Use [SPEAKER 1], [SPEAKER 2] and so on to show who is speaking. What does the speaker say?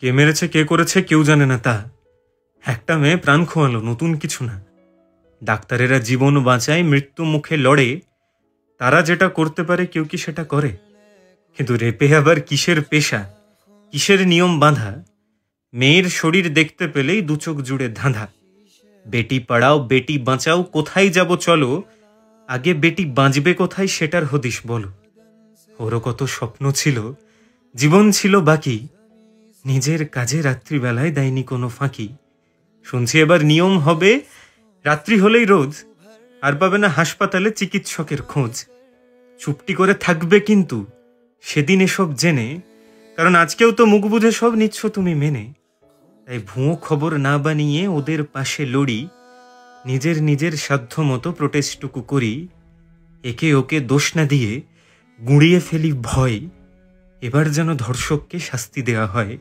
[SPEAKER 1] কে মেরেছে কে করেছে কেউ জানে না তা। একটা মেয়ে প্রাণ খোয়ালো, নতুন কিছু না। ডাক্তারেরা জীবন বাঁচায়, মৃত্যু মুখে লড়ে। তারা যেটা করতে পারে কেউ কি সেটা করে? কিন্তু রেপে আবার কিসের পেশা, কিসের নিয়ম বাঁধা? মেয়ের শরীর দেখতে পেলেই দুচোখ জুড়ে ধাঁধা। বেটি পড়াও বেটি বাঁচাও, কোথায় যাব চলো, আগে বেটি বাঁচবে কোথায় সেটার হদিশ বলো। ওরও কত স্বপ্ন ছিল, জীবন ছিল বাকি, নিজের কাজে রাত্রিবেলায় দেয়নি কোনো ফাঁকি। শুনছি এবার নিয়ম হবে, রাত্রি হলেই রোজ, আর পাবে না হাসপাতালে চিকিৎসকের খোঁজ। চুপটি করে থাকবে কিন্তু সেদিন এসব জেনে, কারণ আজকেও তো মুখ বুঝে সব নিচ্ছ তুমি মেনে। তাই ভুয়ো খবর না বানিয়ে ওদের পাশে লড়ি, নিজের নিজের সাধ্য মতো প্রোটেস্টটুকু করি। একে ওকে দোষ না দিয়ে গুঁড়িয়ে ফেলি ভয়, এবার যেন ধর্ষককে শাস্তি দেওয়া হয়।